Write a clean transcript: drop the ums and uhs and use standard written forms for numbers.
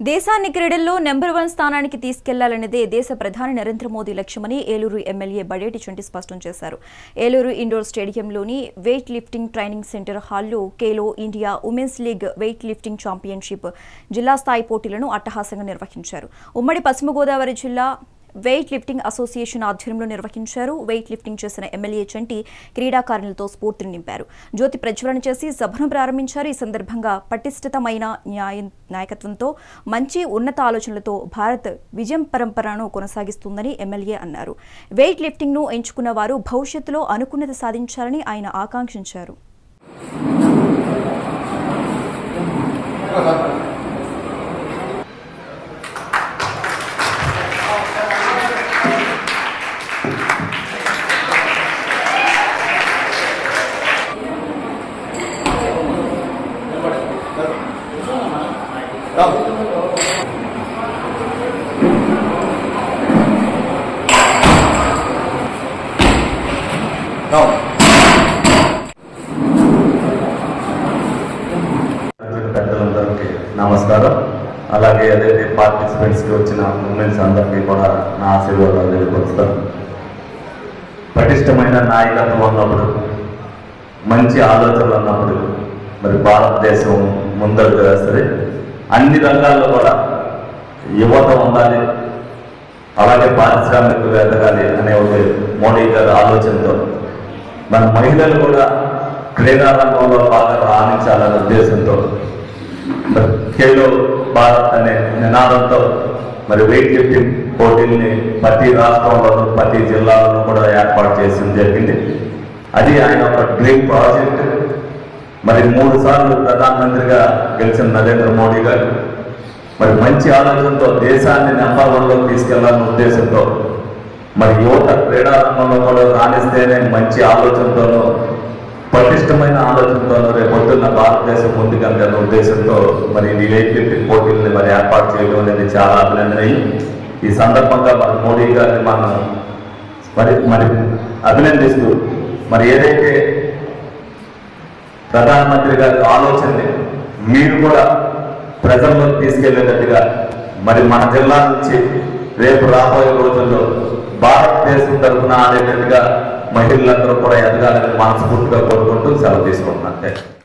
దేశాన్ని క్రీడల్లో నెంబర్ 1 స్థానానికి తీసుకెళ్లాలనేదే దేశ ప్రధాని నరేంద్ర మోదీ లక్ష్యమని ఏలూరు ఎమ్మెల్యే బడేటి చంటి స్పష్టం చేశారు. ఏలూరు ఇండోర్ స్టేడియంలోని వెయిట్ లిఫ్టింగ్ ట్రైనింగ్ సెంటర్ హాల్లో Khelo India women's league weight lifting championship జిల్లా స్థాయి పోటీలను అట్టహాసంగా నిర్వహించారు. ఉమ్మడి పశ్చిమ గోదావరి జిల్లా వెయిట్ లిఫ్టింగ్ అసోసియేషన్ ఆధ్వర్యంలో నిర్వహించారు. వెయిట్ లిఫ్టింగ్ చేసిన ఎమ్మెల్యే చంటి క్రీడాకారులతో స్ఫూర్తిని నింపారు. జ్యోతి ప్రజ్వలన చేసి సభను ప్రారంభించారు. ఈ సందర్భంగా పటిష్టమైన నాయకత్వంతో మంచి ఉన్నత ఆలోచనలతో భారత్ విజయం పరంపరను కొనసాగిస్తుందని ఎమ్మెల్యే అన్నారు. వెయిట్ లిఫ్టింగ్ ను ఎంచుకున్న వారు భవిష్యత్తులో అనుకున్నది సాధించాలని ఆయన ఆకాంక్షించారు. పెద్దలందరికీ నమస్కారం. అలాగే ఏదైతే పార్టిసిపెంట్స్కి వచ్చిన మూమెంట్స్ అందరికీ కూడా నా ఆశీర్వాదాలు తెలియపరుస్తాను. పటిష్టమైన నాయకత్వం ఉన్నప్పుడు, మంచి ఆలోచనలు ఉన్నప్పుడు మరి భారతదేశం ముందడుగు వేస్తుంది. అన్ని రంగాల్లో కూడా యువత ఉండాలి, అలాగే పారిశ్రామికలు ఎదగాలి అనే ఒక మోడీ గారి ఆలోచనతో మన మహిళలు కూడా క్రీడా రంగంలో బాగా రాణించాలనే ఉద్దేశంతో మరి ఖేలో భారత్ అనే నినాదంతో మరి వెయిట్ లిఫ్టింగ్ పోటీల్ని ప్రతి రాష్ట్రంలోనూ ప్రతి జిల్లాలోనూ కూడా ఏర్పాటు చేయడం జరిగింది. అది ఆయన ఒక డ్రీమ్ ప్రాజెక్ట్. మరి 3 సార్లు ప్రధానమంత్రిగా గెలిచిన నరేంద్ర మోడీ గారు మరి మంచి ఆలోచనతో దేశాన్ని నెంబర్ 1లోకి తీసుకెళ్లాలనే ఉద్దేశంతో మరి యువత క్రీడా రంగంలో కూడా రాణిస్తేనే మంచి ఆలోచనతోనూ పటిష్టమైన ఆలోచనతోనూ రేపొద్దున్న భారతదేశం ముందుకెళ్లనే ఉద్దేశంతో మరి ఈ వెయిట్ లిఫ్టింగ్ పోటీల్ని మరి ఏర్పాటు చేయడం అనేది చాలా అభినందనీయం. ఈ సందర్భంగా మన మోడీ గారిని మనం మరి అభినందిస్తూ మరి ఏదైతే ప్రధానమంత్రి గారి ఆలోచనని మీరు కూడా ప్రజల్లోకి తీసుకెళ్లేటట్టుగా మరి మన జిల్లా నుంచి రేపు రాబోయే రోజుల్లో భారతదేశం తరఫున ఆడేటట్టుగా మహిళలందరూ కూడా ఎదగాలని మనస్ఫూర్తిగా కోరుకుంటూ సెలవు తీసుకుంటున్నాను.